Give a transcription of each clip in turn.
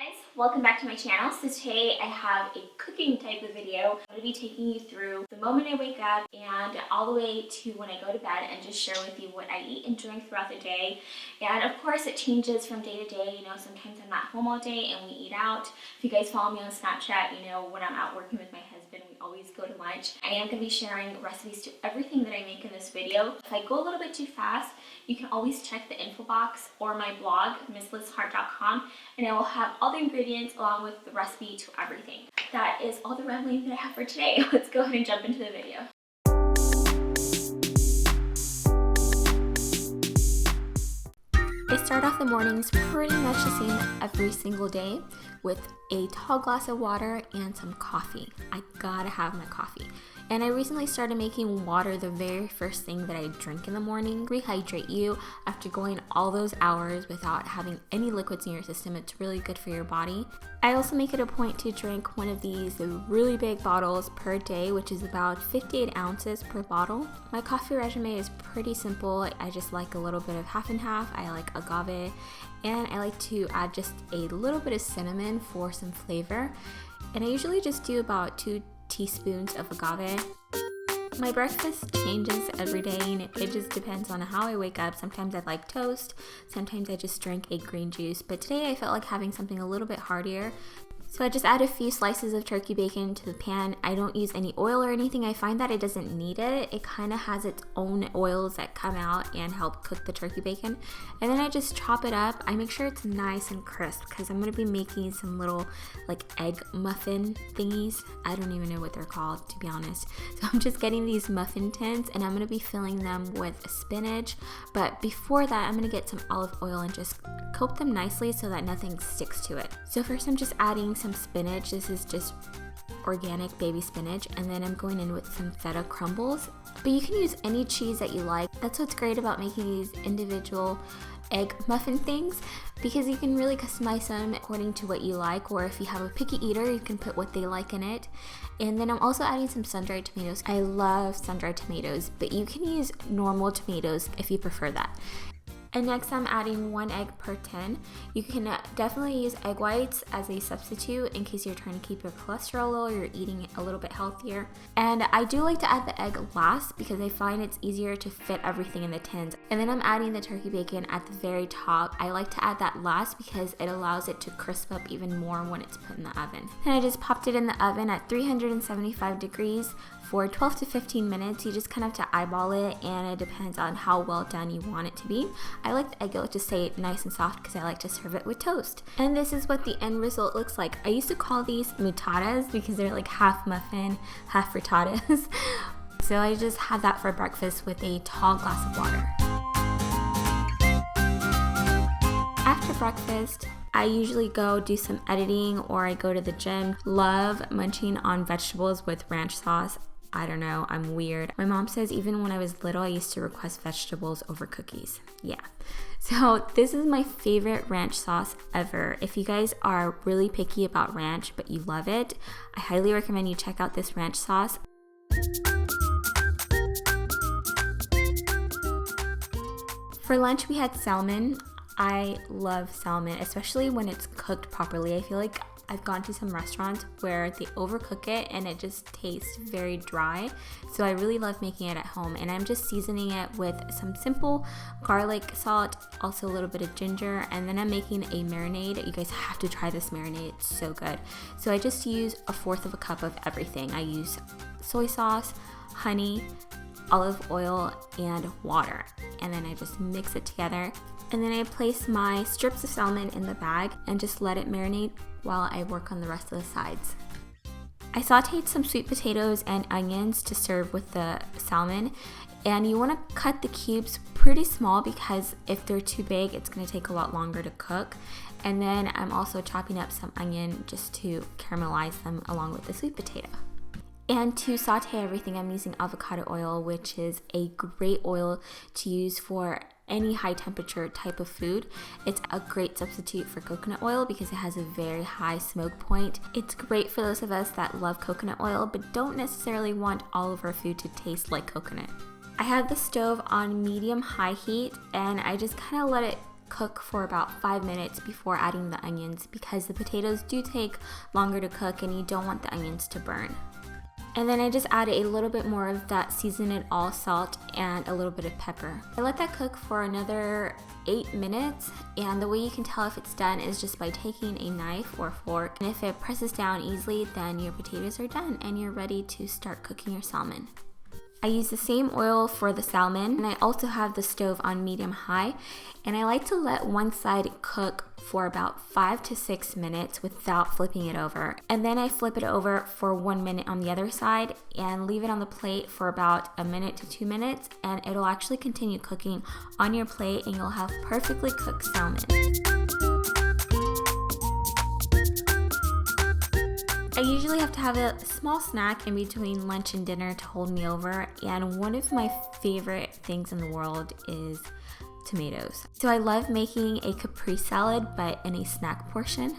Guys, welcome back to my channel. So today I have a cooking type of video. I'm going to be taking you through the moment I wake up and all the way to when I go to bed and just share with you what I eat and drink throughout the day. And of course it changes from day to day. You know, sometimes I'm not home all day and we eat out. If you guys follow me on Snapchat, you know when I'm out working with my husband, we always go to lunch. I am going to be sharing recipes to everything that I make in this video. If I go a little bit too fast, you can always check the info box or my blog, MissLizHeart.com, and I will have all the ingredients along with the recipe to everything. That is all the rambling that I have for today. Let's go ahead and jump into the video. I start off the mornings pretty much the same every single day with a tall glass of water and some coffee. I gotta have my coffee. And I recently started making water the very first thing that I drink in the morning. Rehydrate you after going all those hours without having any liquids in your system. It's really good for your body. I also make it a point to drink one of these really big bottles per day, which is about 58 ounces per bottle. My coffee regimen is pretty simple. I just like a little bit of half and half. I like agave, and I like to add just a little bit of cinnamon for some flavor. And I usually just do about 2 teaspoons of agave. My breakfast changes every day and it just depends on how I wake up. Sometimes I like toast, sometimes I just drink a green juice, but today I felt like having something a little bit heartier. So I just add a few slices of turkey bacon to the pan. I don't use any oil or anything. I find that it doesn't need it. It kind of has its own oils that come out and help cook the turkey bacon. And then I just chop it up. I make sure it's nice and crisp because I'm going to be making some little like egg muffin thingies. I don't even know what they're called, to be honest. So I'm just getting these muffin tins and I'm going to be filling them with spinach. But before that, I'm going to get some olive oil and just coat them nicely so that nothing sticks to it. So first I'm just adding some spinach. This is just organic baby spinach, and then I'm going in with some feta crumbles, but you can use any cheese that you like. That's what's great about making these individual egg muffin things, because you can really customize them according to what you like, or if you have a picky eater, you can put what they like in it. And then I'm also adding some sun-dried tomatoes. I love sun-dried tomatoes, but you can use normal tomatoes if you prefer that. And next I'm adding 1 egg per tin. You can definitely use egg whites as a substitute in case you're trying to keep your cholesterol low or you're eating a little bit healthier. And I do like to add the egg last because I find it's easier to fit everything in the tins. And then I'm adding the turkey bacon at the very top. I like to add that last because it allows it to crisp up even more when it's put in the oven. And I just popped it in the oven at 375 degrees for 12 to 15 minutes. You just kind of have to eyeball it, and it depends on how well done you want it to be. I like the egg yolk to stay nice and soft because I like to serve it with toast. And this is what the end result looks like. I used to call these mutatas because they're like half muffin, half frittatas. So I just had that for breakfast with a tall glass of water. After breakfast, I usually go do some editing or I go to the gym. Love munching on vegetables with ranch sauce. I don't know, I'm weird. My mom says even when I was little, I used to request vegetables over cookies. Yeah. So this is my favorite ranch sauce ever. If you guys are really picky about ranch, but you love it, I highly recommend you check out this ranch sauce. For lunch, we had salmon. I love salmon, especially when it's cooked properly. I feel like I've gone to some restaurants where they overcook it and it just tastes very dry. So I really love making it at home, and I'm just seasoning it with some simple garlic salt, also a little bit of ginger, and then I'm making a marinade. You guys have to try this marinade, it's so good. So I just use 1/4 cup of everything. I use soy sauce, honey, olive oil, and water, and then I just mix it together. And then I place my strips of salmon in the bag and just let it marinate while I work on the rest of the sides. I sauteed some sweet potatoes and onions to serve with the salmon, and you want to cut the cubes pretty small because if they're too big, it's going to take a lot longer to cook. And then I'm also chopping up some onion just to caramelize them along with the sweet potato. And to saute everything, I'm using avocado oil, which is a great oil to use for any high temperature type of food. It's a great substitute for coconut oil because it has a very high smoke point. It's great for those of us that love coconut oil but don't necessarily want all of our food to taste like coconut. I have the stove on medium-high heat and I just kind of let it cook for about 5 minutes before adding the onions because the potatoes do take longer to cook and you don't want the onions to burn. And then I just added a little bit more of that season it all salt and a little bit of pepper. I let that cook for another 8 minutes, and the way you can tell if it's done is just by taking a knife or fork, and if it presses down easily, then your potatoes are done and you're ready to start cooking your salmon. I use the same oil for the salmon, and I also have the stove on medium-high, and I like to let one side cook for about 5 to 6 minutes without flipping it over. And then I flip it over for 1 minute on the other side and leave it on the plate for about 1 minute to 2 minutes, and it'll actually continue cooking on your plate and you'll have perfectly cooked salmon. I usually have to have a small snack in between lunch and dinner to hold me over, and one of my favorite things in the world is tomatoes. So I love making a Capri salad, but in a snack portion.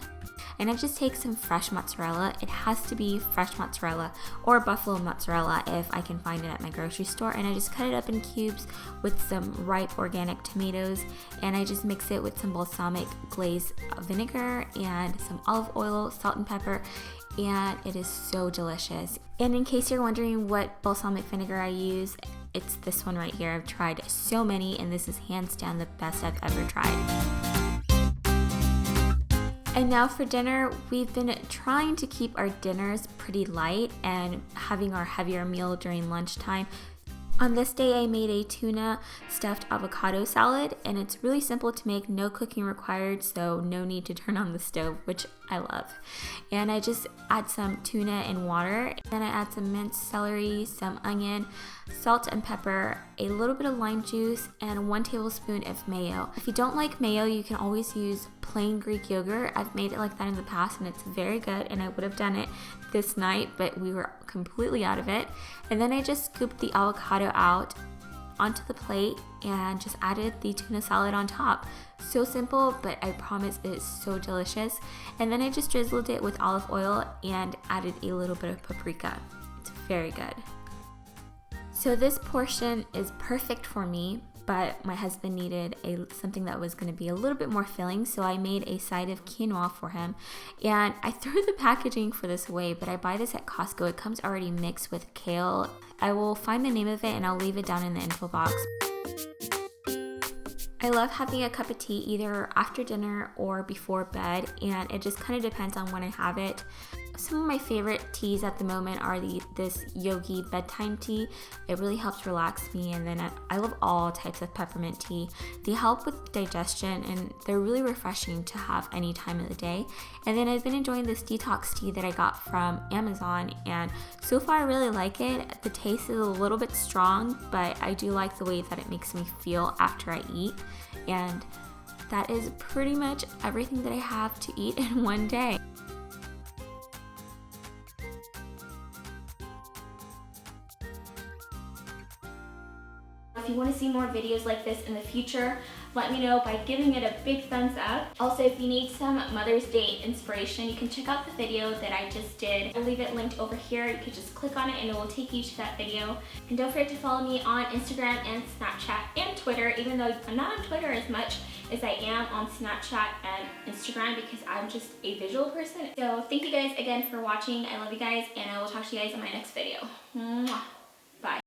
And I just take some fresh mozzarella. It has to be fresh mozzarella or buffalo mozzarella if I can find it at my grocery store. And I just cut it up in cubes with some ripe organic tomatoes. And I just mix it with some balsamic glaze vinegar and some olive oil, salt and pepper. And it is so delicious. And in case you're wondering what balsamic vinegar I use, it's this one right here. I've tried so many, and this is hands down the best I've ever tried. And now for dinner, we've been trying to keep our dinners pretty light and having our heavier meal during lunchtime. On this day, I made a tuna stuffed avocado salad, and it's really simple to make, no cooking required, so no need to turn on the stove, which I love. And I just add some tuna and water, then I add some minced celery, some onion, salt and pepper, a little bit of lime juice, and 1 tablespoon of mayo. If you don't like mayo, you can always use plain Greek yogurt. I've made it like that in the past, and it's very good, and I would have done it this night, but we were completely out of it. And then I just scooped the avocado out onto the plate and just added the tuna salad on top. So simple, but I promise it is so delicious. And then I just drizzled it with olive oil and added a little bit of paprika. It's very good. So this portion is perfect for me, but my husband needed something that was going to be a little bit more filling, so I made a side of quinoa for him. And I threw the packaging for this away, but I buy this at Costco. It comes already mixed with kale. I will find the name of it and I'll leave it down in the info box. I love having a cup of tea either after dinner or before bed, and it just kind of depends on when I have it. Some of my favorite teas at the moment are this yogi bedtime tea. It really helps relax me, and then I love all types of peppermint tea. They help with digestion and they're really refreshing to have any time of the day. And then I've been enjoying this detox tea that I got from Amazon, and so far I really like it. The taste is a little bit strong, but I do like the way that it makes me feel after I eat. And that is pretty much everything that I have to eat in one day. If you want to see more videos like this in the future, let me know by giving it a big thumbs up. Also, if you need some Mother's Day inspiration, you can check out the video that I just did. I'll leave it linked over here. You can just click on it and it will take you to that video. And don't forget to follow me on Instagram and Snapchat and Twitter, even though I'm not on Twitter as much as I am on Snapchat and Instagram because I'm just a visual person. So thank you guys again for watching. I love you guys, and I will talk to you guys in my next video. Mwah.